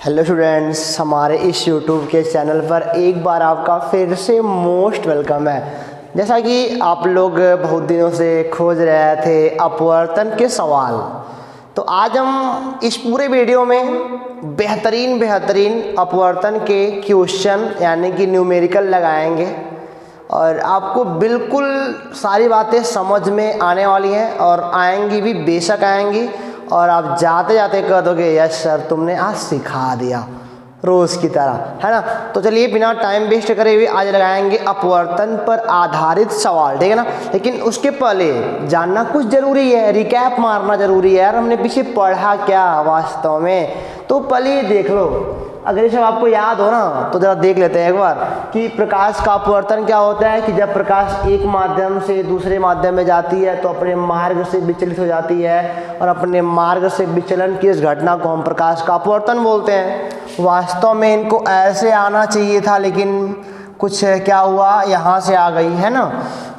Hello students, हमारे इस YouTube के चैनल पर एक बार आपका फिर से मोस्ट वेलकम है। जैसा कि आप लोग बहुत दिनों से खोज रहे थे अपवर्तन के सवाल, तो आज हम इस पूरे वीडियो में बेहतरीन अपवर्तन के क्वेश्चन यानी कि न्यूमेरिकल लगाएंगे और आपको बिल्कुल सारी बातें समझ में आने वाली हैं और आएंगी भी, बेशक आएंगी। और आप जाते जाते कह दोगे यस सर तुमने आज सिखा दिया, रोज़ की तरह, है ना। तो चलिए बिना टाइम वेस्ट करे हुए आज लगाएंगे अपवर्तन पर आधारित सवाल, ठीक है ना। लेकिन उसके पहले जानना कुछ ज़रूरी है, रिकैप मारना ज़रूरी है यार, हमने पीछे पढ़ा क्या वास्तव में। तो पहले ये देख लो, अगर ये सब आपको याद हो ना तो ज़रा देख लेते हैं एक बार कि प्रकाश का अपवर्तन क्या होता है। कि जब प्रकाश एक माध्यम से दूसरे माध्यम में जाती है तो अपने मार्ग से विचलित हो जाती है, और अपने मार्ग से विचलन की इस घटना को हम प्रकाश का अपवर्तन बोलते हैं। वास्तव में इनको ऐसे आना चाहिए था, लेकिन कुछ क्या हुआ, यहाँ से आ गई, है ना।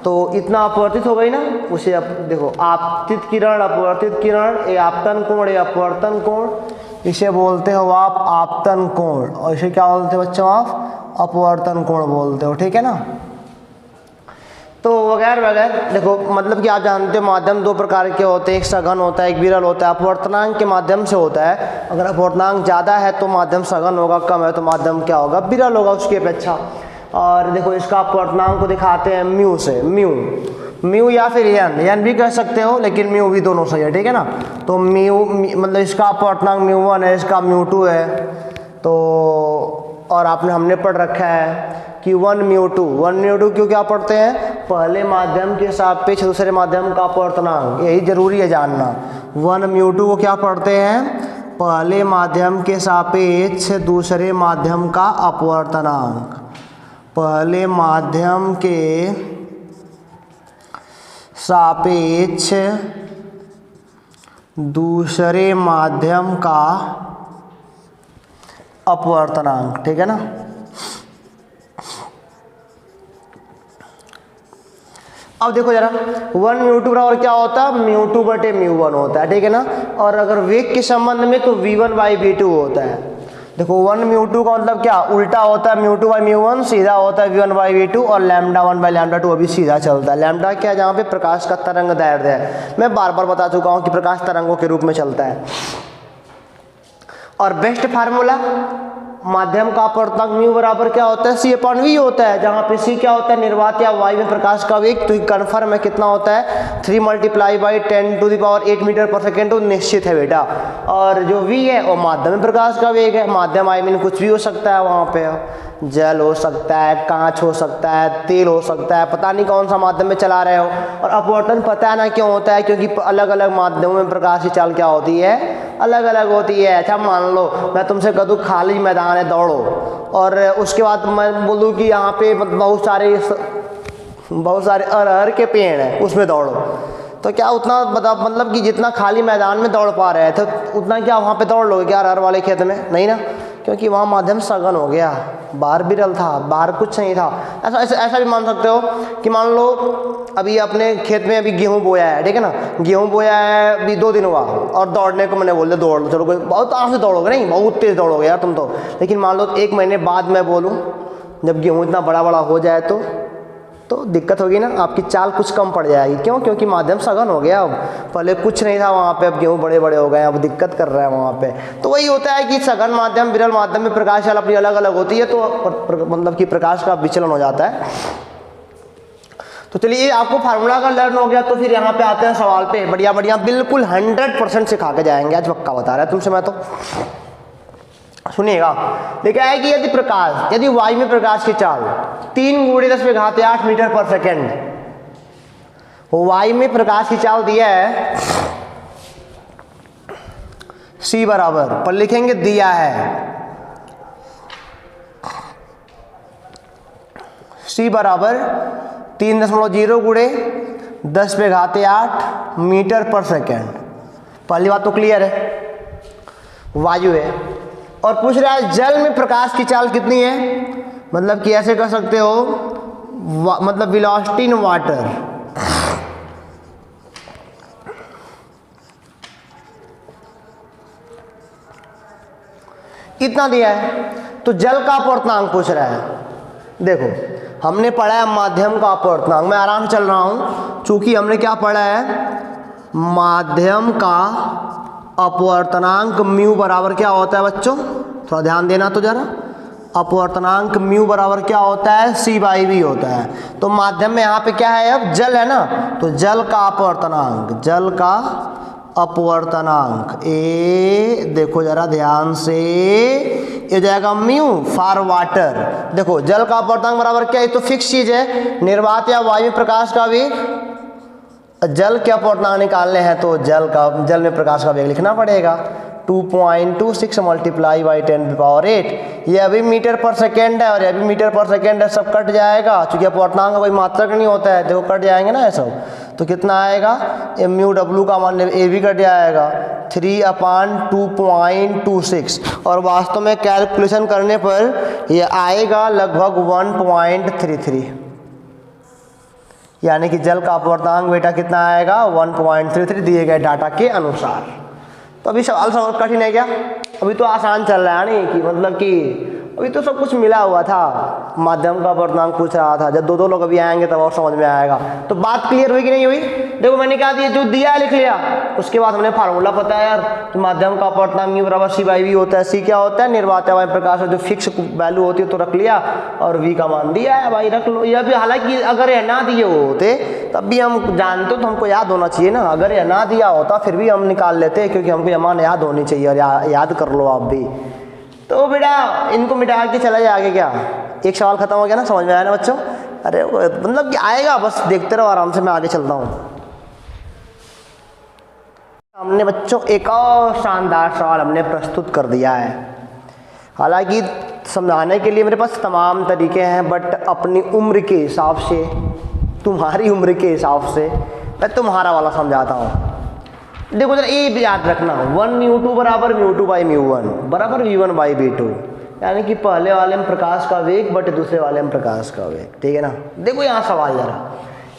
तो इतना अपवर्तित हो गई ना, उसे अब देखो आपतित किरण, अपवर्तित किरण, ये आपतन कोण, ये अपवर्तन कोण, इसे बोलते हो आप आपतन कोण, और इसे क्या बोलते हो बच्चों, आप अपवर्तन कोण बोलते हो, ठीक है ना। तो वगैरह देखो, मतलब कि आप जानते हो माध्यम दो प्रकार के होते हैं, एक सघन होता है, एक विरल होता है। अपवर्तनांक के माध्यम से होता है, अगर अपवर्तनांक ज़्यादा है तो माध्यम सघन होगा, कम है तो माध्यम क्या होगा, विरल होगा उसकी अपेक्षा। और देखो इसका अपवर्तनांक को दिखाते हैं म्यू से, म्यू या फिर एन भी कह सकते हो, लेकिन म्यू भी दोनों सही है, ठीक है ना। तो म्यू मतलब इसका अपवर्तनांक म्यू1 है, इसका म्यू2 है। तो और हमने पढ़ रखा है कि 1 म्यू2 क्यों क्या पढ़ते हैं, पहले माध्यम के सापेक्ष दूसरे माध्यम का अपवर्तनांक, यही जरूरी है जानना। 1 म्यू2 को क्या पढ़ते हैं, पहले माध्यम के सापेक्ष दूसरे माध्यम का अपवर्तनांक, पहले माध्यम के सापेक्ष दूसरे माध्यम का अपवर्तनांक, ठीक है ना। अब देखो जरा, 1 म्यू2 बराबर क्या होता है, म्यू2 बटे म्यू1 होता है, ठीक है ना। और अगर वेग के संबंध में तो v1/v2 होता है। देखो 1 म्यू2 का मतलब क्या, उल्टा होता है म्यू2/म्यू1, सीधा होता है v1/v2, और लैम्डा 1/λ2 अभी सीधा चलता है। लैम्डा क्या है, जहाँ पे प्रकाश का तरंग दैर्ध्य है, मैं बार बार बता चुका हूँ कि प्रकाश तरंगों के रूप में चलता है। और बेस्ट फार्मूला माध्यम का अपवर्तनांक म्यू बराबर क्या होता है, c/v होता है, जहाँ पे c क्या होता है, निर्वात या वायु में प्रकाश का वेग। तो कन्फर्म है कितना होता है, 3 × 10⁸ मीटर पर सेकेंड, तो निश्चित है बेटा। और जो v है वो माध्यम में प्रकाश का वेग है। माध्यम आई मीन कुछ भी हो सकता है, वहाँ पे जल हो सकता है, कांच हो सकता है, तेल हो सकता है, पता नहीं कौन सा माध्यम में चला रहे हो। और अपवर्तन पता है ना क्यों होता है, क्योंकि अलग अलग माध्यमों में प्रकाश की चाल क्या होती है, अलग अलग होती है। अच्छा मान लो मैं तुमसे कह दूँ खाली मैदान है, दौड़ो, और उसके बाद मैं बोलूँ कि यहाँ पे बहुत सारे अरहर के पेड़ हैं, उसमें दौड़ो, तो क्या उतना मतलब कि जितना खाली मैदान में दौड़ पा रहे थे उतना क्या वहाँ पे दौड़ लोगे क्या अरहर वाले खेत में, नहीं ना, क्योंकि वहाँ माध्यम सघन हो गया, बाहर विरल था, बाहर कुछ नहीं था। ऐसा भी मान सकते हो कि मान लो अभी अपने खेत में अभी गेहूं बोया है, ठीक है ना, गेहूं बोया है, अभी 2 दिन हुआ, और दौड़ने को मैंने बोल दिया दौड़ लो, चलो बहुत आराम से दौड़ोगे, नहीं बहुत तेज दौड़ोगे यार तुम तो। लेकिन मान लो 1 महीने बाद मैं बोलूँ, जब गेहूँ इतना बड़ा हो जाए तो दिक्कत होगी ना, आपकी चाल कुछ कम पड़ जाएगी। क्यों, क्योंकि माध्यम सघन हो गया, अब पहले कुछ नहीं था वहाँ पे, अब गेहूँ बड़े हो गए, अब दिक्कत कर रहा है वहाँ पे। तो वही होता है कि सघन माध्यम विरल माध्यम में प्रकाश चाल अपनी अलग अलग होती है, तो मतलब कि प्रकाश का विचलन हो जाता है। तो चलिए आपको फार्मूला का लर्न हो गया, तो फिर यहाँ पे आते हैं सवाल पे, बढ़िया बिल्कुल 100% सिखा के जाएंगे आज, पक्का बता रहा है तुमसे मैं तो। सुनिएगा, देखा है कि यदि वायु में प्रकाश की चाल 3 × 10⁸ मीटर पर सेकेंड, वायु में प्रकाश की चाल दिया है c बराबर, पर लिखेंगे दिया है c बराबर 3.0 × 10⁸ मीटर पर सेकेंड। पहली बात तो क्लियर है, वायु है। और पूछ रहा है जल में प्रकाश की चाल कितनी है, मतलब कि ऐसे कह सकते हो मतलब वेलोसिटी इन वाटर, इतना दिया है। तो जल का अपवर्तनांक पूछ रहा है। देखो हमने पढ़ा है माध्यम का अपवर्तनांक, मैं आराम से चल रहा हूँ, चूंकि हमने क्या पढ़ा है, माध्यम का अपवर्तनांक म्यू बराबर क्या होता है बच्चों, थोड़ा ध्यान देना तो जरा, अपवर्तनांक म्यू बराबर क्या होता है, सी बाई वी होता है। तो माध्यम में यहाँ पे क्या है, अब जल है ना, तो जल का अपवर्तनांक, जल का अपवर्तनांक ए, देखो जरा ध्यान से, ये जाएगा म्यू फॉर वाटर। देखो जल का अपवर्तनांक बराबर क्या है, तो फिक्स चीज है, निर्वात या वायु में प्रकाश का वेग, जल के अपवर्तनांक निकालने हैं तो जल में प्रकाश का वेग लिखना पड़ेगा 2.26 मल्टीप्लाई बाई 10⁸। ये अभी मीटर पर सेकेंड है और ये भी मीटर पर सेकेंड है, सब कट जाएगा, चूंकि अपवर्तनांक का कोई मात्रक नहीं होता है, देखो कट जाएंगे ना ये सब, तो कितना आएगा, म्यू डब्ल्यू का मान ए भी कट जाएगा 3/2.26, और वास्तव में कैलकुलेशन करने पर ये आएगा लगभग 1.33, यानी कि जल का अपवर्तनांक बेटा कितना आएगा, 1.33 दिए गए डाटा के अनुसार। तो अभी सवाल कठिन है क्या, अभी तो आसान चल रहा है, नहीं कि मतलब कि अभी तो सब कुछ मिला हुआ था, माध्यम का अपवर्तनांक पूछ रहा था, जब दो लोग अभी आएंगे तब और समझ में आएगा। तो बात क्लियर हुई कि नहीं हुई। देखो मैंने क्या दिया, जो दिया है लिख लिया, उसके बाद हमने फार्मूला पता है यार, तो माध्यम का अपवर्तनांक म्यू बराबर सी बाई वी होता है। सी क्या होता है, निर्वात वायु प्रकाश, जो फिक्स वैल्यू होती है तो रख लिया, और वी का मान दिया है भाई, रख लो। यह भी हालांकि अगर यह ना दिए होते तब भी हम जानते तो हमको याद होना चाहिए ना, अगर यह ना दिया होता फिर भी हम निकाल लेते, क्योंकि हमको यह मान याद होनी चाहिए, और याद कर लो आप भी। तो बेटा इनको मिटा के चला जाए आगे, क्या एक सवाल खत्म हो गया ना, समझ में आया ना बच्चों। अरे मतलब कि आएगा, बस देखते रहो आराम से, मैं आगे चलता हूँ। हमने बच्चों एक और शानदार सवाल हमने प्रस्तुत कर दिया है, हालांकि समझाने के लिए मेरे पास तमाम तरीके हैं, बट अपनी उम्र के हिसाब से, तुम्हारी उम्र के हिसाब से मैं तुम्हारा वाला समझाता हूँ। देखो जरा ये भी याद रखना, 1μ2 बराबर μ2 बाई μ1 बराबर v1 बाई v2, यानी कि पहले वाले में प्रकाश का वेग बट दूसरे वाले में प्रकाश का वेग, ठीक है ना। देखो यहाँ सवाल जरा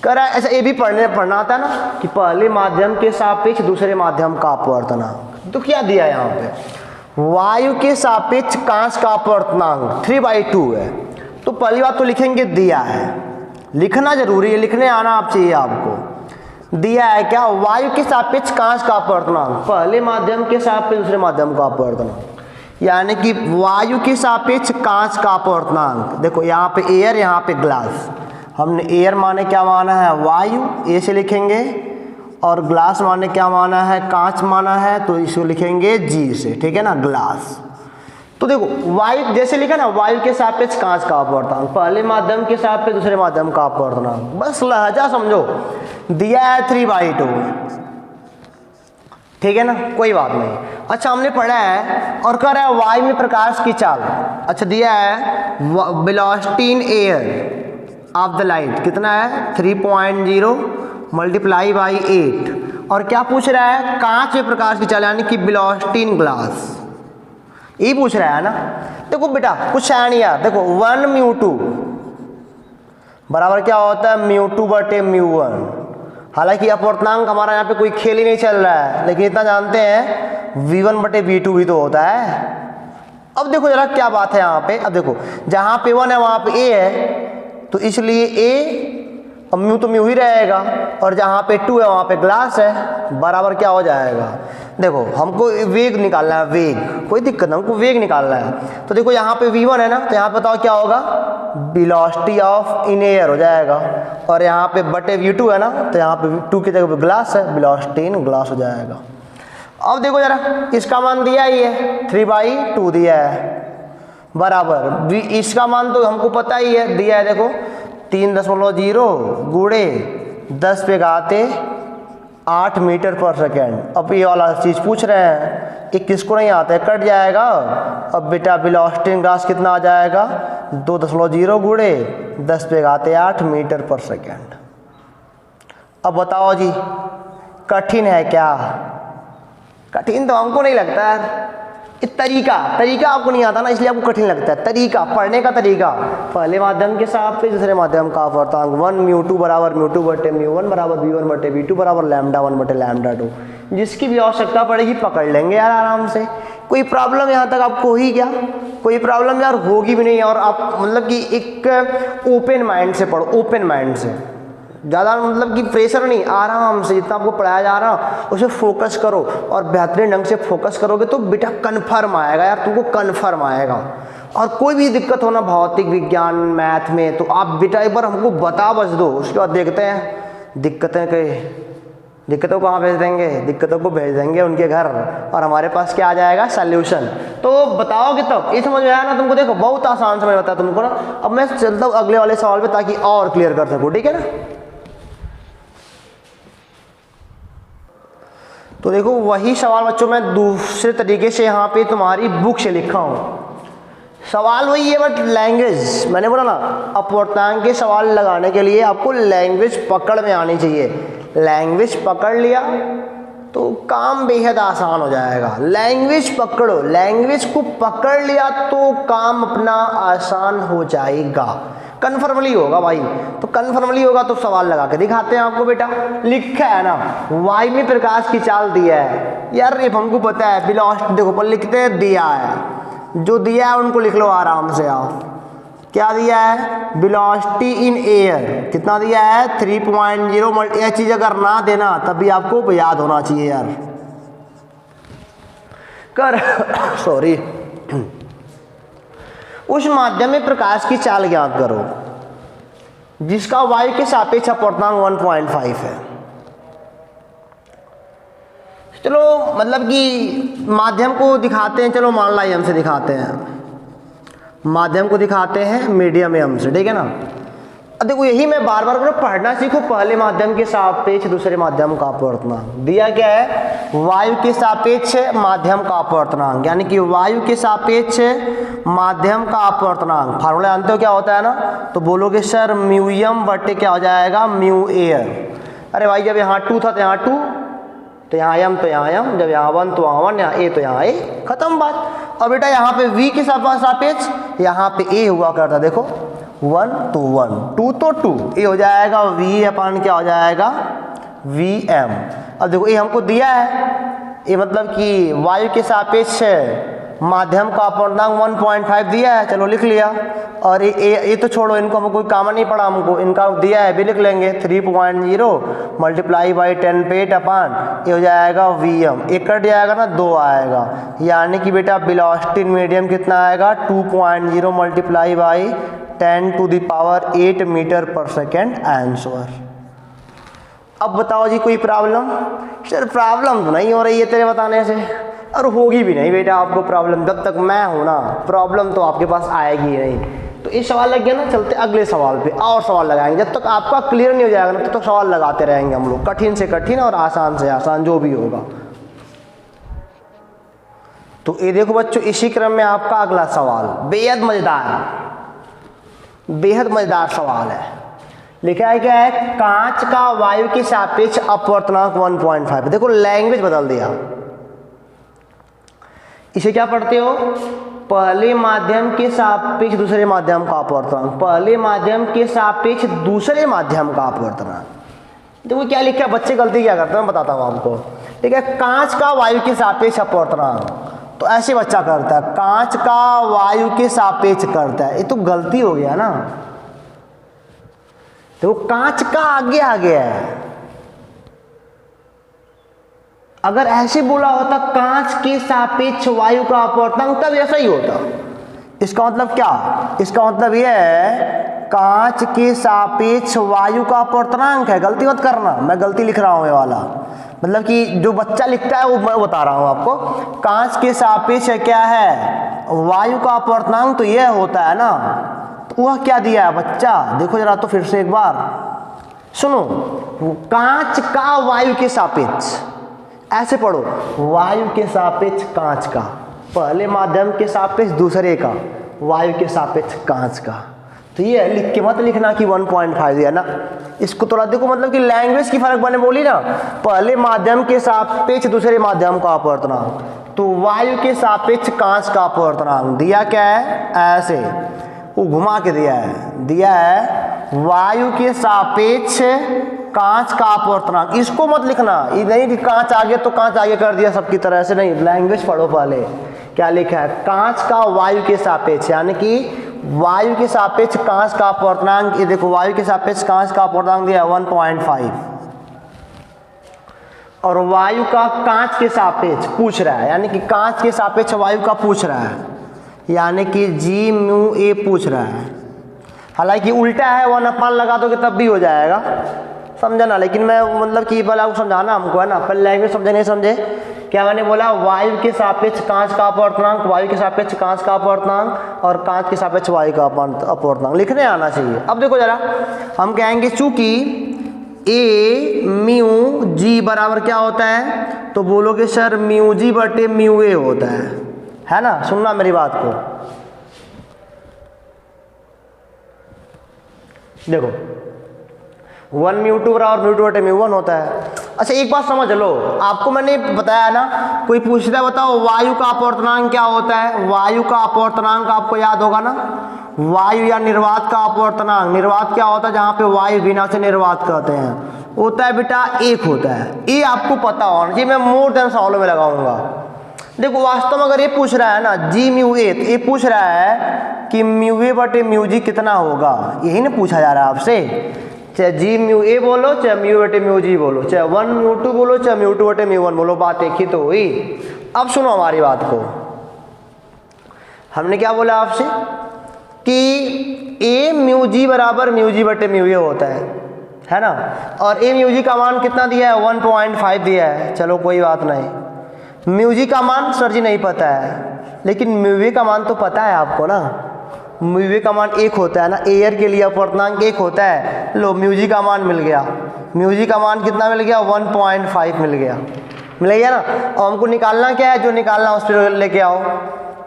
करा, ऐसा ये भी पढ़ना आता है ना, कि पहले माध्यम के सापेक्ष दूसरे माध्यम का अपवर्तनांक। तो क्या दिया यहाँ पे, वायु के सापेक्ष कांच का अपवर्तनांक 3/2 है। तो पहली बात तो लिखेंगे दिया है, लिखना जरूरी है, लिखने आना आप चाहिए आपको। दिया है क्या, वायु के सापेक्ष कांच का अपवर्तनांक, पहले माध्यम के सापेक्ष दूसरे माध्यम का अपवर्तनांक, यानी कि वायु के सापेक्ष कांच का अपवर्तनांक। देखो यहाँ पे एयर, यहाँ पे ग्लास, हमने एयर माने क्या माना है, वायु, ए से लिखेंगे, और ग्लास माने क्या माना है, कांच माना है, तो इसको लिखेंगे जी से, ठीक है ना, ग्लास। तो देखो वायु जैसे लिखा ना, वायु के सापेक्ष कांच का अपवर्तनांक, पहले माध्यम के सापेक्ष दूसरे माध्यम का अपवर्तनांक, बस लहजा समझो। दिया है 3/2, ठीक है ना, कोई बात नहीं। अच्छा हमने पढ़ा है और कह रहा है वायु में प्रकाश की चाल। अच्छा दिया है velocity in air of the light कितना है, 3.0 मल्टीप्लाई बाई 8, और क्या पूछ रहा है, कांच में प्रकाश की चाल, यानी कि वेलोसिटी इन ग्लास, ये पूछ रहा है ना। देखो बेटा कुछ है नहीं यार, देखो 1μ2 बराबर क्या होता है, μ2 बटे μ1। हालांकि अपवर्तनांक हमारा यहाँ पे कोई खेल ही नहीं चल रहा है, लेकिन इतना जानते हैं v1 बटे v2 भी तो होता है। अब देखो जरा क्या बात है यहाँ पे, अब देखो जहाँ पे 1 है वहाँ पे a है, तो इसलिए a, अब म्यू तो म्यू ही रहेगा, और जहाँ पे 2 है वहाँ पे ग्लास है, बराबर क्या हो जाएगा। देखो हमको वेग निकालना है, वेग कोई दिक्कत नहीं, हमको वेग निकालना है। तो देखो यहाँ पे v1 है ना, तो यहाँ पे बताओ क्या होगा, वेलोसिटी ऑफ इन एयर हो जाएगा, और यहाँ पे बटे v2 है ना, तो यहाँ पे 2 की जगह ग्लास है, वेलोसिटी इन ग्लास हो जाएगा। अब देखो जरा इसका मान दिया ही है, 3/2 दिया है, बराबर इसका मान तो हमको पता ही है, दिया है देखो 3.0 गुणे 10 पे घाते 8 मीटर पर सेकेंड। अब ये वाला चीज़ पूछ रहे हैं, कि किसको नहीं आता है, कट जाएगा। अब बेटा वेलोसिटी इन ग्लास कितना आ जाएगा, 2.0 गुणे 10 पे घाते 8 मीटर पर सेकेंड। अब बताओ जी कठिन है क्या, कठिन तो हमको नहीं लगता है, तरीका आपको नहीं आता ना, इसलिए आपको कठिन लगता है। तरीका, पढ़ने का तरीका, पहले माध्यम के सापेक्ष दूसरे माध्यम का अपवर्तनांक 1μ2 बराबर μ2 बटे μ1 बराबर v1 बटे v2 बराबर λ1 बटे λ2। जिसकी भी आवश्यकता पड़ेगी पकड़ लेंगे यार आराम से। कोई प्रॉब्लम यहाँ तक आपको ही क्या, कोई प्रॉब्लम यार होगी भी नहीं। और आप मतलब कि एक ओपन माइंड से पढ़ो, ओपन माइंड से, ज़्यादा मतलब कि प्रेशर नहीं, आराम से जितना आपको पढ़ाया जा रहा उसे फोकस करो और बेहतरीन ढंग से फोकस करोगे तो बेटा कन्फर्म आएगा यार, तुमको कन्फर्म आएगा। और कोई भी दिक्कत हो ना भौतिक विज्ञान मैथ में तो आप बेटा एक बार हमको बता बस दो, उसके बाद देखते हैं दिक्कतों को कहाँ भेज देंगे, दिक्कतों को भेज देंगे उनके घर और हमारे पास क्या आ जाएगा, सल्यूशन। तो बताओगे तब, ये समझ में आया ना तुमको। देखो बहुत आसान समझ आता है तुमको ना। अब मैं चलता हूँ अगले वाले सवाल पे ताकि और क्लियर कर सकूँ, ठीक है ना। तो देखो वही सवाल बच्चों मैं दूसरे तरीके से यहाँ पे तुम्हारी बुक से लिखा हूँ। सवाल वही है बट लैंग्वेज, मैंने बोला ना अपवर्तनांक के सवाल लगाने के लिए आपको लैंग्वेज पकड़ में आनी चाहिए। लैंग्वेज पकड़ लिया तो काम बेहद आसान हो जाएगा। लैंग्वेज पकड़ो, लैंग्वेज को पकड़ लिया तो काम अपना आसान हो जाएगा, कन्फर्मली होगा भाई। तो कन्फर्मली होगा तो सवाल लगा के दिखाते हैं आपको। बेटा लिखा है ना, वायु में प्रकाश की चाल दिया है यार, ये हमको पता है। वेलोसिटी देखो पर लिखते हैं दिया है, जो दिया है उनको लिख लो आराम से। आओ क्या दिया है, वेलोसिटी इन एयर कितना दिया है 3.0। यह चीज अगर ना देना तभी आपको याद होना चाहिए यार कर सॉरी। उस माध्यम में प्रकाश की चाल ज्ञात करो जिसका वायु के सापेक्ष अपवर्तनांक 1.5 है। चलो मतलब कि माध्यम को दिखाते हैं, चलो मान ला एम से दिखाते हैं, माध्यम को दिखाते हैं मीडियम एम से, ठीक है ना। अब देखो यही मैं बार बार पढ़ना सीखो। पहले माध्यम के सापेक्ष दूसरे माध्यम का अपवर्तनांक दिया क्या है, वायु के सापेक्ष माध्यम का अपवर्तनांक, यानी कि वायु के सापेक्ष माध्यम का अपवर्तनांक। फार्मूला जानते हो क्या होता है ना, तो बोलोगे सर म्यू एम बटे क्या हो जाएगा, म्यू एयर। अरे भाई जब यहाँ 2 था तो यहाँ 2, तो यहाँ एम तो यहाँ एम, जब यहाँ 1 तो वहाँ 1, यहाँ ए तो यहाँ ए, खत्म बात। और बेटा यहाँ पे v के सापेक्ष यहाँ पे a हुआ करता, देखो 1 तो 1, 2 तो 2, ये हो जाएगा v अपन क्या हो जाएगा vm। अब देखो ये हमको दिया है, ये मतलब कि वायु के सापेक्ष माध्यम का अपवर्तनांक 1.5 दिया है, चलो लिख लिया। और ये तो छोड़ो, इनको हमको कोई काम नहीं पड़ा, हमको इनका दिया है भी लिख लेंगे 3.0 मल्टीप्लाई बाई 10⁸ अपान ये हो जाएगा vm। एक कट जाएगा ना 2 आएगा, यानी कि बेटा वेलोसिटी मीडियम कितना आएगा 2.0 मल्टीप्लाई बाई 10⁸ मीटर पर सेकेंड आंसर। अब बताओ जी कोई प्रॉब्लम। सर प्रॉब्लम तो नहीं हो रही है तेरे बताने से, और होगी भी नहीं बेटा आपको प्रॉब्लम, जब तक मैं हूं ना प्रॉब्लम तो आपके पास आएगी ही नहीं। तो ये सवाल लग गया ना, चलते अगले सवाल पे और सवाल लगाएंगे। जब तक आपका क्लियर नहीं हो जाएगा ना तब तक सवाल लगाते रहेंगे हम लोग, कठिन से कठिन और आसान से आसान जो भी होगा। तो ये देखो बच्चों, इसी क्रम में आपका अगला सवाल बेहद मजेदार सवाल है। लिखा है क्या है, कांच का वायु के सापेक्ष अपवर्तनांक 1.5। देखो लैंग्वेज बदल दिया, इसे क्या पढ़ते हो, पहले माध्यम के सापेक्ष दूसरे माध्यम का अपवर्तनांक, पहले माध्यम के सापेक्ष दूसरे माध्यम का अपवर्तनांक। देखो क्या लिखा है, बच्चे गलती क्या करते हैं मैं बताता हूँ आपको। ठीक है, कांच का वायु के सापेक्ष अपवर्तनांक, तो ऐसे बच्चा करता है, कांच का वायु के सापेक्ष करता है, ये तो गलती हो गया ना। देखो कांच का आगे आ गया है, अगर ऐसे बोला होता कांच के सापेक्ष वायु का अपवर्तनांक तब ऐसा ही होता। इसका मतलब क्या, इसका मतलब यह है कांच के सापेक्ष वायु का अपवर्तनांक है। गलती मत करना, मैं गलती लिख रहा हूं ये वाला, मतलब कि जो बच्चा लिखता है वो मैं बता रहा हूं आपको। कांच के सापेक्ष क्या है, वायु का अपवर्तनांक, तो यह होता है ना। तो वह क्या दिया है बच्चा, देखो जरा तो फिर से एक बार सुनो, कांच का वायु के सापेक्ष, ऐसे पढ़ो, वायु के सापेक्ष कांच का, पहले माध्यम के सापेक्ष दूसरे का, वायु के सापेक्ष कांच का। तो ये लिख के मत लिखना कि 1.5 दिया ना, इसको थोड़ा देखो, मतलब कि लैंग्वेज की फर्क बने बोली ना, पहले माध्यम के सापेक्ष दूसरे माध्यम का अपवर्तनांक, तो वायु के सापेक्ष कांच का अपवर्तनांक दिया क्या है, ऐसे वो घुमा के दिया है वायु के सापेक्ष कांच का अपवर्तनांक, इसको मत लिखना, ये नहीं कि कांच आगे तो कांच आगे कर दिया सबकी तरह से, नहीं, लैंग्वेज पढ़ो पहले। क्या लिखा है? कांच का वायु के सापेक्ष, यानी कि वायु के सापेक्ष कांच का अपवर्तनांक, ये देखो वायु के सापेक्ष कांच का अपवर्तनांक दिया 1.5, और वायु का कांच के सापेक्ष पूछ रहा है, यानी कि कांच के सापेक्ष वायु का पूछ रहा है, यानी कि जी म्यू ए पूछ रहा है। हालांकि उल्टा है, 1 लगा दोगे तब भी हो जाएगा, समझा ना। लेकिन मैं मतलब कि पहले आपको समझाना हमको है ना, पहले लैंग्वेज समझे नहीं समझे। क्या मैंने बोला? वायु के सापेक्ष कांच का अपवर्तनांक, वायु के सापेक्ष कांच का अपवर्तनांक और कांच के सापेक्ष वायु का अपवर्तनांक लिखने आना चाहिए। अब देखो जरा, हम कहेंगे चूंकि ए म्यू जी बराबर क्या होता है, तो बोलोगे सर म्यू जी बटे म्यू ए होता है ना। सुनना मेरी बात को, देखो 1 म्यू टू बराबर म्यू टू बटे म्यू 1 होता है। अच्छा एक बात समझ लो, आपको मैंने बताया ना, कोई पूछता है बताओ वायु का अपवर्तनांक क्या होता है। वायु का अपवर्तनांक आपको याद होगा ना, वायु या निर्वात का अपवर्तनांक, निर्वात क्या होता है जहाँ पे वायु बिना से निर्वात करते हैं, होता है बेटा 1 होता है। ये आपको पता होना चाहिए, मैं मोर देन सवालों में लगाऊंगा। देखो वास्तव में अगर ये पूछ रहा है ना जी म्यू ए, तो ये पूछ रहा है कि म्यू ए बटे म्यू जी कितना होगा, यही ना पूछा जा रहा है आपसे। चाहे जी म्यू ए बोलो, चाहे म्यू बटे म्यू जी बोलो, चाहे 1 म्यू टू बोलो, चाहे म्यू टू बटे म्यू 1 बोलो, बात एक ही तो हुई। अब सुनो हमारी बात को, हमने क्या बोला आपसे कि ए म्यू जी बराबर म्यू जी बटे म्यू ए होता है ना। और ए म्यू जी का मान कितना दिया है? 1.5 दिया है। चलो कोई बात नहीं, म्यू जी का मान सर जी नहीं पता है, लेकिन म्यू ए का मान तो पता है आपको ना। म्यू ए का मान 1 होता है ना, एयर के लिए अपवर्तनांक 1 होता है। लो म्यू जी का मान मिल गया, म्यू जी का मान कितना मिल गया? 1.5 मिल गया ना। और हमको निकालना क्या है? जो निकालना उस पर लेके आओ,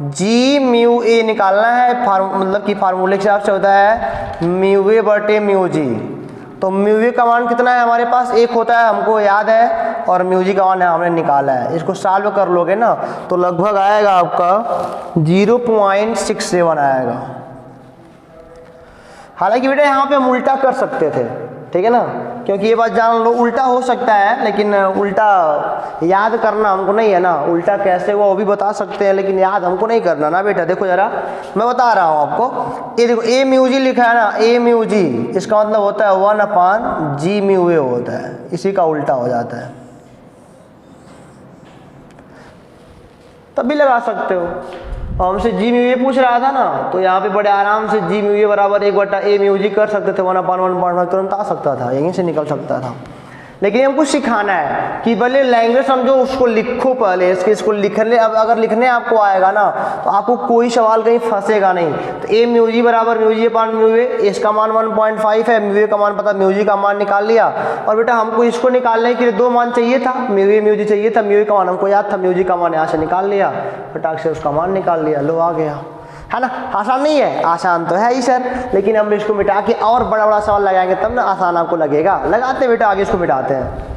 जी म्यू ए निकालना है, मतलब कि फार्मूले के हिसाब से होता है म्यू ए बटे म्यू जी। तो म्यू ए का मान कितना है हमारे पास? 1 होता है, हमको याद है, और म्यू जी का मान है हमने निकाला है। इसको सॉल्व कर लोगे ना तो लगभग आएगा आपका 0.67 आएगा। हालांकि बेटा यहाँ पे हम उल्टा कर सकते थे, ठीक है ना, क्योंकि ये बात जान लो उल्टा हो सकता है, लेकिन उल्टा याद करना हमको नहीं है ना। उल्टा कैसे हुआ वो भी बता सकते हैं, लेकिन याद हमको नहीं करना ना बेटा। देखो जरा मैं बता रहा हूँ आपको, ये देखो ए म्यू जी लिखा है ना, ए म्यू जी, इसका मतलब होता है 1/जी म्यू ए होता है, इसी का उल्टा हो जाता है। तब भी लगा सकते हो। हमसे जी म्यू ए पूछ रहा था ना, तो यहाँ पे बड़े आराम से जी म्यू ए बराबर 1/a म्यू जी कर सकते थे, 1/1.5 तुरंत आ सकता था, यहीं से निकल सकता था। लेकिन हमको सिखाना है कि भले लैंग्वेज समझो, उसको लिखो पहले, इसको लिखने, अब अगर लिखने आपको आएगा ना तो आपको कोई सवाल कहीं फंसेगा नहीं। तो ए म्यू जी बराबर mu G upon mu A, इसका मान 1.5 है, म्यू ए का मान पता, म्यू जी का मान निकाल लिया। और बेटा हमको इसको निकालने के लिए 2 मान चाहिए था, म्यू ए म्यू जी चाहिए था, म्यू ए का मान हमको याद था, म्यू जी का मान यहाँ से निकाल लिया, फटाक से उसका मान निकाल लिया, लो आ गया, है ना। आसान नहीं है? आसान तो है ही सर, लेकिन हम इसको मिटा के और बड़ा बड़ा सवाल लगाएंगे तब ना आसान आपको लगेगा। लगाते बेटा आगे इसको मिटाते हैं।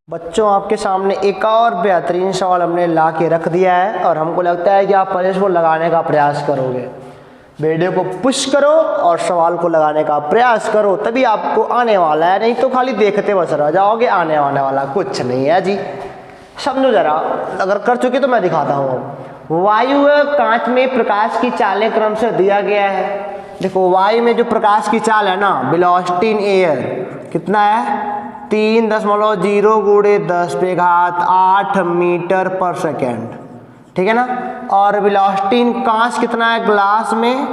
बच्चों आपके सामने एक और बेहतरीन सवाल हमने ला के रख दिया है, और हमको लगता है कि आप पहले इसको लगाने का प्रयास करोगे। वीडियो को पुश करो और सवाल को लगाने का प्रयास करो, तभी आपको आने वाला है, नहीं तो खाली देखते बस रह जाओगे, आने वाला कुछ नहीं है जी। समझो जरा, अगर कर चुके तो मैं दिखाता हूँ। वायु कांच में प्रकाश की चालें क्रम से दिया गया है। देखो वायु में जो प्रकाश की चाल है ना, वेलोसिटी इन एयर कितना है? 3.0 × 10⁸ मीटर पर सेकेंड, ठीक है ना। और वेलोसिटी इन कांच कितना है ग्लास में?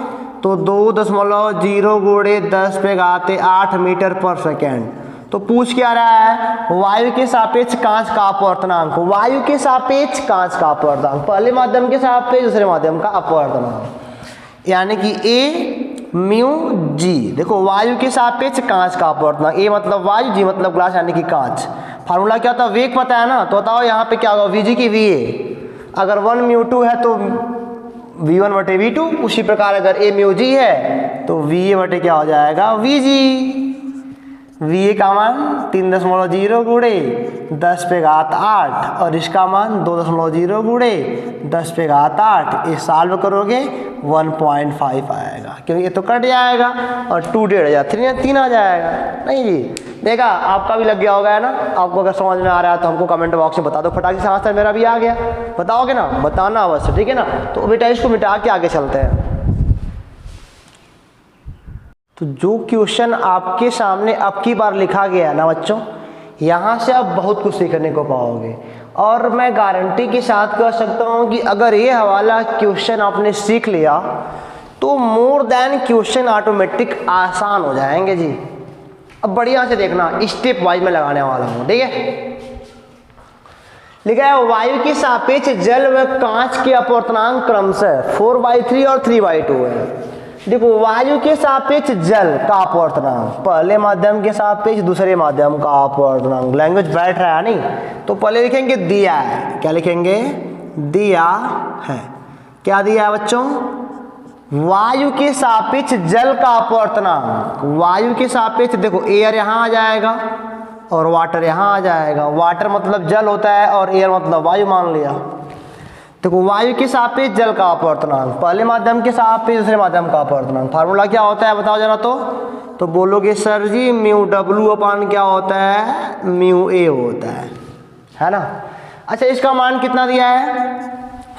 तो 2.0 × 10⁸ मीटर पर सेकेंड। तो पूछ क्या रहा है? वायु के सापेक्ष कांच का अपवर्तनांक, वायु के सापेक्ष कांच का अपवर्तनांक, पहले माध्यम के सापेक्ष दूसरे माध्यम का अपवर्तनांक, यानी कि ए म्यू जी। देखो वायु के सापेक्ष कांच का अपवर्तनांक, ए मतलब वायु, जी मतलब ग्लास यानी कि कांच। फार्मूला क्या होता है? वेग पता है ना, तो बताओ यहाँ पे क्या होगा? वी जी की वी ए। अगर 1 म्यू टू है तो v1 बटे v2, उसी प्रकार अगर a म्यू जी है तो va बटे क्या हो जाएगा? vg। VA का मान 3.0 गुणे 10 पे घात 8 और इसका मान 2.0 गुणे 10 पे घात 8। ये सॉल्व करोगे 1.5 आएगा, क्योंकि ये तो कट जाएगा और 2 1.5 3 आ जाएगा। नहीं जी, देखा आपका भी लग गया होगा है ना। आपको अगर समझ में आ रहा है तो हमको कमेंट बॉक्स में बता दो, फटाक से आंसर मेरा भी आ गया। बताओगे ना, बताना बस, ठीक है ना। तो बेटा इसको मिटा के आगे चलते हैं। तो जो क्वेश्चन आपके सामने अब की बार लिखा गया है ना बच्चों, यहाँ से आप बहुत कुछ सीखने को पाओगे और मैं गारंटी के साथ कह सकता हूँ कि अगर ये हवाला क्वेश्चन आपने सीख लिया तो मोर देन क्वेश्चन ऑटोमेटिक आसान हो जाएंगे जी। अब बढ़िया से देखना, स्टेप वाइज में लगाने वाला हूँ, ठीक है। लिखा है वायु के सापेक्ष जल व कांच के अपवर्तनांक क्रमशः 4/3 और 3/2 है। देखो वायु के सापेक्ष जल का अपवर्तनांक, पहले माध्यम के सापेक्ष दूसरे माध्यम का अपवर्तनांक। लैंग्वेज बैठ रहा है नहीं, तो पहले लिखेंगे दिया है। क्या लिखेंगे? दिया है। क्या दिया है बच्चों? वायु के सापेक्ष जल का अपवर्तनांक। वायु के सापेक्ष देखो एयर यहाँ आ जाएगा और वाटर यहाँ आ जाएगा। वाटर मतलब जल होता है और एयर मतलब वायु मान लिया। देखो वायु के सापेक्ष जल का अपवर्तनांक, पहले माध्यम के सापेक्ष दूसरे माध्यम का अपवर्तनांक। फार्मूला क्या होता है बताओ जरा। तो बोलोगे सर जी μW अपान क्या होता है, μA होता है ना। अच्छा इसका मान कितना दिया है?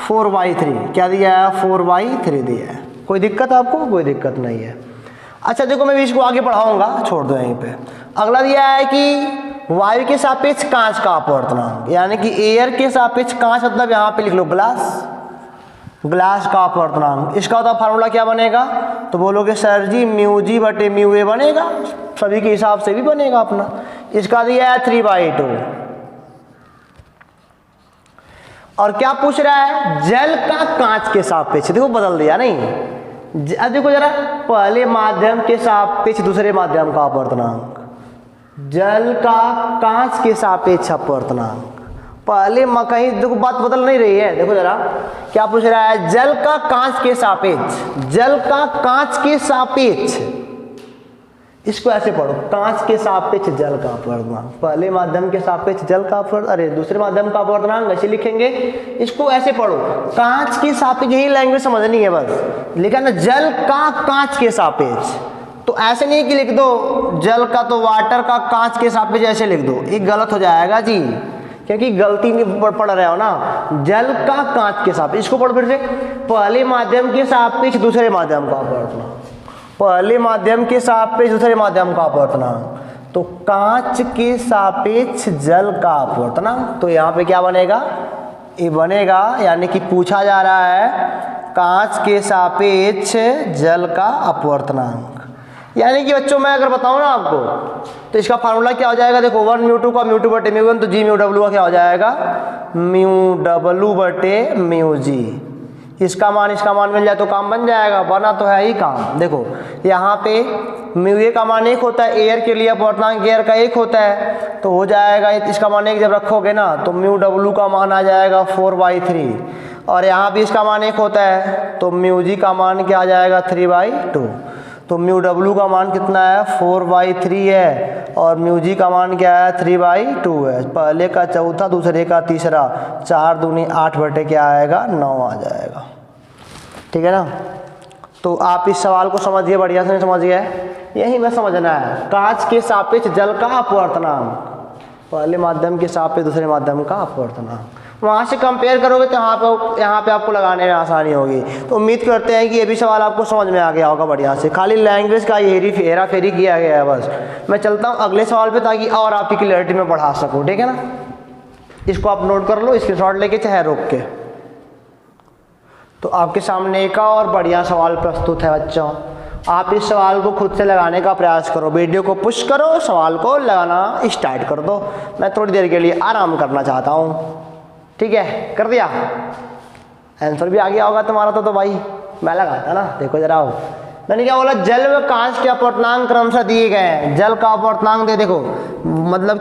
4/3। क्या दिया है? 4/3 दिया है। कोई दिक्कत आपको? कोई दिक्कत नहीं है। अच्छा देखो मैं भी इसको आगे बढ़ाऊंगा, छोड़ दो यहीं पे। अगला दिया है कि वायु के सापेक्ष कांच का अपवर्तनांक, यानी कि एयर के सापेक्ष कांच, मतलब यहाँ पे लिख लो ग्लास, ग्लास का अपवर्तनांक। इसका तो फार्मूला क्या बनेगा? तो बोलोगे सर जी μg बटे μA बनेगा, सभी के हिसाब से भी बनेगा अपना। इसका दिया है 3/2। और क्या पूछ रहा है? जल का कांच के सापेक्ष। देखो बदल दिया नहीं। अब देखो जरा, पहले माध्यम के सापेक्ष दूसरे माध्यम का अपवर्तनांक, जल का कांच के सापेक्ष अपवर्तनांक। पहले कहीं देखो बात बदल नहीं रही है। देखो जरा क्या पूछ रहा है? जल का कांच के सापेक्ष, जल का कांच के सापेक्ष। इसको ऐसे पढ़ो, कांच के सापेक्ष जल का अपवर्तनांक। पहले माध्यम के सापेक्ष जल का दूसरे माध्यम का अपवर्तनांक ऐसे लिखेंगे। इसको ऐसे पढ़ो, कांच के सापेक्ष, यही लैंग्वेज समझनी है बस। लिखा ना जल का कांच के सापेक्ष। तो ऐसे नहीं कि लिख दो जल का तो वाटर का कांच के सापेक्ष ऐसे लिख दो, ये गलत हो जाएगा जी, क्योंकि गलती नहीं पढ़ रहे हो ना। जल का कांच के सापेक्ष, इसको पढ़ो फिर से। पहले माध्यम के सापेक्ष दूसरे माध्यम का अपवर्तनांक, पहले माध्यम के सापेक्ष दूसरे माध्यम का अपवर्तनांक। तो कांच के सापेक्ष जल का अपवर्तनांक, तो यहाँ पे क्या बनेगा? ये बनेगा, यानी कि पूछा जा रहा है कांच के सापेक्ष जल का अपवर्तनांक। यानी कि बच्चों मैं अगर बताऊं ना आपको, तो इसका फार्मूला क्या हो जाएगा? देखो 1μ2 का μ2 बटे μ1, तो gμW का क्या हो जाएगा? μW बटे μg। इसका मान मिल जाए तो काम बन जाएगा, बना तो है ही काम। देखो यहाँ पे μA का मान 1 होता है, एयर के लिए अपवर्तनांक एयर का 1 होता है, तो हो जाएगा इसका मान 1 जब रखोगे ना तो μW का मान आ जाएगा 4/3। और यहाँ भी इसका मान 1 होता है, तो μg का मान क्या आ जाएगा? 3/2। तो μW का मान कितना है? 4/3 है और μg का मान क्या है? 3/2 है। पहले का चौथा, दूसरे का तीसरा, 4 दूनी 8 बटे क्या आएगा? 9 आ जाएगा। ठीक है ना। तो आप इस सवाल को समझिए, बढ़िया से समझ गए। यही मैं समझना है, कांच के सापेक्ष जल का अपवर्तनांक, पहले माध्यम के सापेक्ष दूसरे माध्यम का अपवर्तनांक। वहाँ से कंपेयर करोगे तो यहाँ पे आपको लगाने में आसानी होगी। तो उम्मीद करते हैं कि ये भी सवाल आपको समझ में आ गया होगा बढ़िया से। खाली लैंग्वेज का हेरा फेरी किया गया है बस। मैं चलता हूँ अगले सवाल पे, ताकि और आपकी क्लियरिटी में बढ़ा सकूँ, ठीक है ना। इसको आप नोट कर लो, स्क्रीनशॉट लेके चाहे रोक के। तो आपके सामने एक और बढ़िया सवाल प्रस्तुत है बच्चों। आप इस सवाल को खुद से लगाने का प्रयास करो, वीडियो को पुश करो, सवाल को लगाना स्टार्ट कर दो। मैं थोड़ी देर के लिए आराम करना चाहता हूँ। ठीक है, कर दिया? आंसर भी आ गया होगा तुम्हारा तो भाई मैं लगाता ना। देखो जरा, मैंने क्या बोला? जल व कांच के अपवर्तनांक क्रमशः दिए गए हैं। जल का अपवर्तनांक दे, देखो मतलब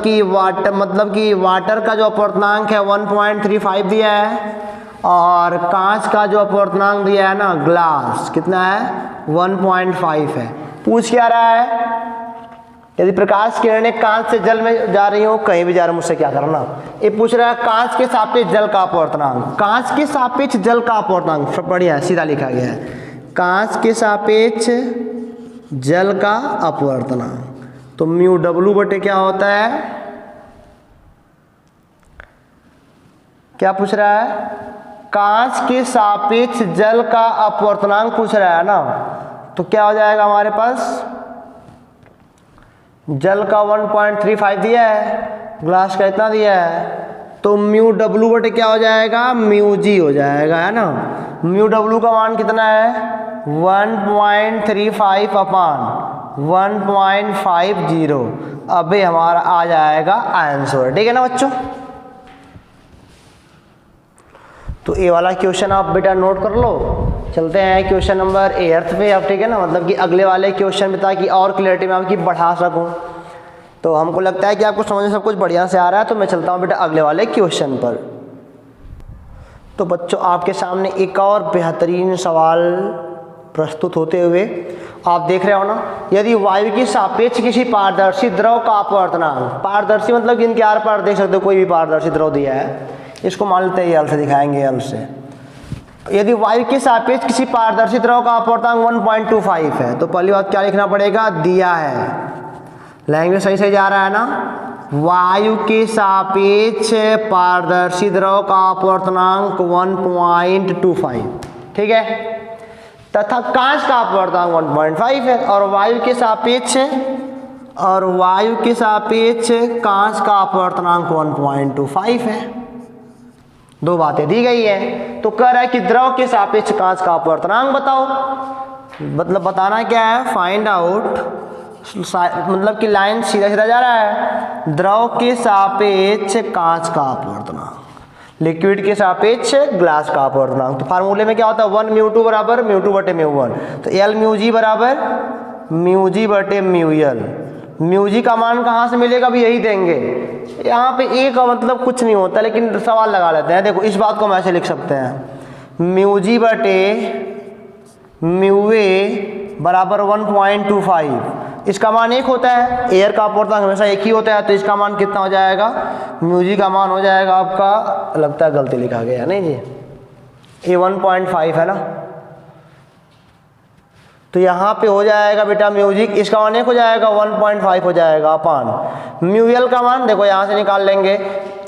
कि वाटर का जो अपवर्तनांक है 1.35 दिया है, और कांच का जो अपवर्तनांक दिया है ना ग्लास, कितना है? 1.5 है। पूछ क्या रहा है? यदि प्रकाश किरणें कांच से जल में जा रही हो, कहीं भी जा रहे हो, मुझसे क्या करना। ये पूछ रहा है कांच के सापेक्ष जल का अपवर्तनांक। कांच के सापेक्ष जल का अपवर्तनांक बढ़िया सीधा लिखा गया है, कांच के सापेक्ष जल का अपवर्तनांक। तो म्यू डब्लू बटे क्या होता है, क्या पूछ रहा है, कांच के सापेक्ष जल का अपवर्तनांक पूछ रहा है ना। तो क्या हो जाएगा हमारे पास, जल का 1.35 दिया है, ग्लास का इतना दिया है, तो म्यू डब्लू बटे क्या हो जाएगा, म्यू जी हो जाएगा, है ना। म्यू डब्लू का मान कितना है, 1.35 अपान 1.50। अबे हमारा आ जाएगा आंसर, ठीक है ना बच्चों। तो ये वाला क्वेश्चन आप बेटा नोट कर लो। चलते हैं क्वेश्चन नंबर 8 पे अब, ठीक है ना, मतलब कि अगले वाले क्वेश्चन में, ताकि और क्लियरिटी में आपकी बढ़ा सकूं। तो हमको लगता है कि आपको समझ में सब कुछ बढ़िया से आ रहा है, तो मैं चलता हूं बेटा अगले वाले क्वेश्चन पर। तो बच्चों आपके सामने एक और बेहतरीन सवाल प्रस्तुत होते हुए आप देख रहे हो ना। यदि वायु की सापेक्ष किसी पारदर्शी द्रव का अपवर्तनांक, पारदर्शी मतलब इनके आर पार देख सकते हो, कोई भी पारदर्शी द्रव दिया है, इसको मान लेते हैं एल से दिखाएंगे, एल से। यदि वायु के सापेक्ष किसी पारदर्शी द्रव का अपवर्तनांक 1.25 है, तो पहली बात क्या लिखना पड़ेगा, दिया है, लैंग्वेज सही सही जा रहा है ना। वायु के सापेक्ष पारदर्शी द्रव का अपवर्तनांक 1.25, ठीक है, तथा कांच का अपवर्तनांक 1.5 है, और वायु के सापेक्ष कांच का अपवर्तनांक 1.25 है। दो बातें दी गई है। तो कह रहा है कि द्रव के सापेक्ष कांच का अपवर्तनांक बताओ। मतलब बताना क्या है, फाइंड आउट, मतलब कि लाइन सीधा सीधा जा रहा है, द्रव के सापेक्ष कांच का अपवर्तनांक, लिक्विड के सापेक्ष ग्लास का अपवर्तनांक। तो फार्मूले में क्या होता है, 1 म्यू टू बराबर म्यू टू बटे म्यू वन, तो एल म्यू जी बराबर म्यू जी बटे म्यू एल। म्यू जी का मान कहाँ से मिलेगा, भी यही देंगे। यहाँ पे ए का मतलब कुछ नहीं होता, लेकिन सवाल लगा लेते हैं। देखो इस बात को हम ऐसे लिख सकते हैं, म्यू जी बटे म्यू ए बराबर 1.25। इसका मान एक होता है, एयर का अपवर्तनांक हमेशा एक ही होता है, तो इसका मान कितना हो जाएगा, म्यू जी का मान हो जाएगा आपका, लगता है गलती लिखा गया, नहीं जी, ये 1.5 है ना, तो यहाँ पे हो जाएगा बेटा म्यूजिक, इसका मान एक हो जाएगा, 1.5 हो जाएगा अपान म्यू एल का मान देखो यहाँ से निकाल लेंगे।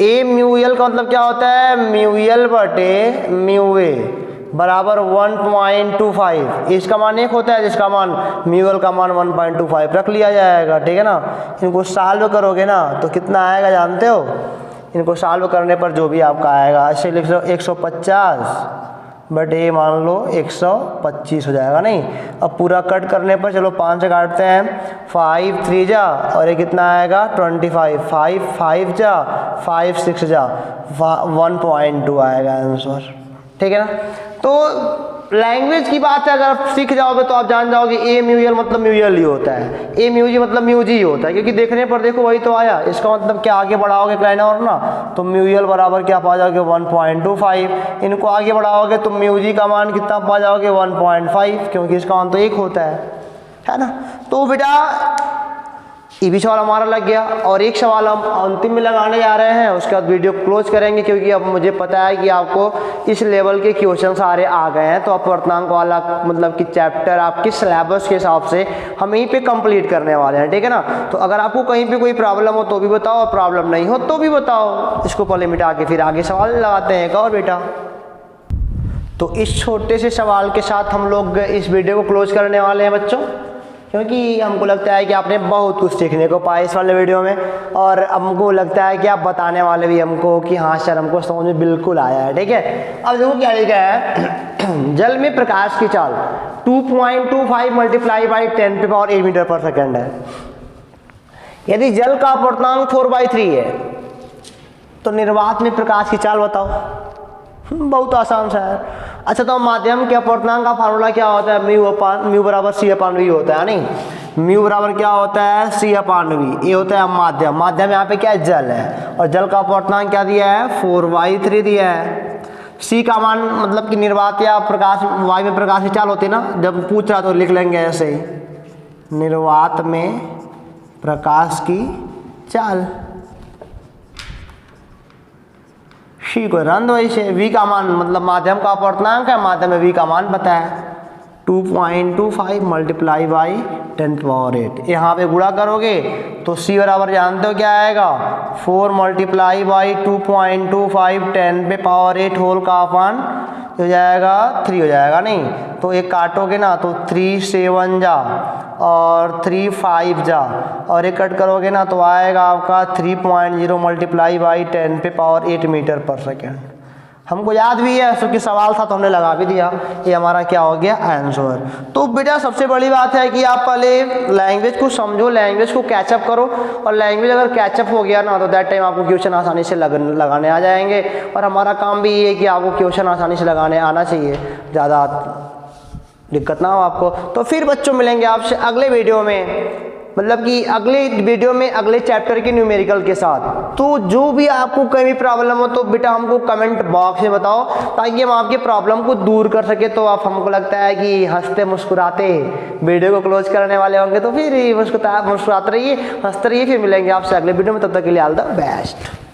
ए म्यू एल का मतलब क्या होता है, म्यू एल बटे म्यू ए बराबर 1.25। इसका मान एक होता है, जिसका मान म्यू एल का मान 1.25 रख लिया जाएगा, ठीक है ना। इनको सॉल्व करोगे ना तो कितना आएगा जानते हो, इनको सॉल्व करने पर जो भी आपका आएगा, ऐसे लिख लो 150 बट ये मान लो 125 हो जाएगा। नहीं, अब पूरा कट करने पर चलो 5 से काटते हैं, 5 3 जा और ये कितना आएगा 25, 5 5 जा 5 6 जा 1.2 आएगा आंसर, ठीक है ना। तो लैंग्वेज की बात है, अगर आप सीख जाओगे तो आप जान जाओगे ए म्यू एल मतलब म्यू एल ही होता है, ए म्यू जी मतलब म्यू जी ही होता है, क्योंकि देखने पर देखो वही तो आया। इसका मतलब क्या, आगे बढ़ाओगे क्लाइन और ना तो म्यू एल बराबर क्या पा जाओगे 1.25, इनको आगे बढ़ाओगे तो म्यू जी का मान कितना पा जाओगे 1.5, क्योंकि इसका मान तो एक होता है ना। तो बेटा ये भी सवाल हमारा लग गया, और एक सवाल हम अंतिम में लगाने जा रहे हैं, उसके बाद वीडियो क्लोज करेंगे, क्योंकि अब मुझे पता है कि आपको इस लेवल के क्वेश्चन सारे आ गए हैं। तो अपवर्तनांक वाला मतलब कि चैप्टर आपके सिलेबस के हिसाब से हम यहीं पे कंप्लीट करने वाले हैं, ठीक है ना। तो अगर आपको कहीं पे कोई प्रॉब्लम हो तो भी बताओ, और प्रॉब्लम नहीं हो तो भी बताओ, इसको पहले मिटा के फिर आगे सवाल लगाते हैं। एक और बेटा, तो इस छोटे से सवाल के साथ हम लोग इस वीडियो को क्लोज करने वाले हैं बच्चों, क्योंकि हमको लगता है कि आपने बहुत कुछ सीखने को पाया इस वाले वीडियो में, और हमको लगता है कि आप बताने वाले भी हमको कि हाँ सर हमको समझ में बिल्कुल आया है, ठीक है। अब देखो क्या लिखा है, जल में प्रकाश की चाल 2.25 मल्टीप्लाई बाई 10⁻8 मीटर पर सेकेंड है। यदि जल का अपवर्तनांक 4/3 है तो निर्वात में प्रकाश की चाल बताओ। बहुत आसान सा है। अच्छा, तो माध्यम के अपवर्तनांक का फार्मूला क्या होता है, म्यू बराबर सी अपान वी होता है, नहीं म्यू बराबर क्या होता है सी अपान वी, ये होता है माध्यम। माध्यम यहाँ पे क्या है, जल है, और जल का अपवर्तनांक क्या दिया है 4/3 दिया है। सी का मान मतलब कि निर्वात या प्रकाश, वायु में प्रकाश की चाल होती है ना, जब पूछ रहा तो लिख लेंगे ऐसे ही, निर्वात में प्रकाश की चाल। सी को रन वैसे v का मान मतलब माध्यम का अपवर्तनांक है, माध्यम में v का मान पता है 2.25 मल्टीप्लाई बाई 10⁸। यहाँ पे गुणा करोगे तो c बराबर जानते हो क्या आएगा 4 मल्टीप्लाई बाई 2.25 10⁸ होल का अपान हो जाएगा 3 हो जाएगा। नहीं तो एक काटोगे ना तो 3 7 जा और 3 5 जा और एक कट करोगे ना तो आएगा आपका 3.0 मल्टीप्लाई बाई 10⁸ मीटर पर सेकेंड। हमको याद भी है क्योंकि सवाल था तो हमने लगा भी दिया। ये हमारा क्या हो गया आंसर। तो बेटा सबसे बड़ी बात है कि आप पहले लैंग्वेज को समझो, लैंग्वेज को कैचअप करो और लैंग्वेज अगर कैचअप हो गया ना तो दैट टाइम आपको क्वेश्चन आसानी से लगाने आ जाएंगे। और हमारा काम भी ये है कि आपको क्वेश्चन आसानी से लगाने आना चाहिए, ज़्यादा दिक्कत ना हो आपको। तो फिर बच्चों मिलेंगे आपसे अगले वीडियो में, मतलब कि अगले वीडियो में अगले चैप्टर के न्यूमेरिकल के साथ। तो जो भी आपको कहीं भी प्रॉब्लम हो तो बेटा हमको कमेंट बॉक्स में बताओ ताकि हम आपके प्रॉब्लम को दूर कर सके। तो आप हमको लगता है कि हंसते मुस्कुराते वीडियो को क्लोज करने वाले होंगे तो फिर मुस्कुराते रहिए, हंसते रहिए। फिर मिलेंगे आपसे अगले वीडियो में, तब तक के लिए ऑल द बेस्ट।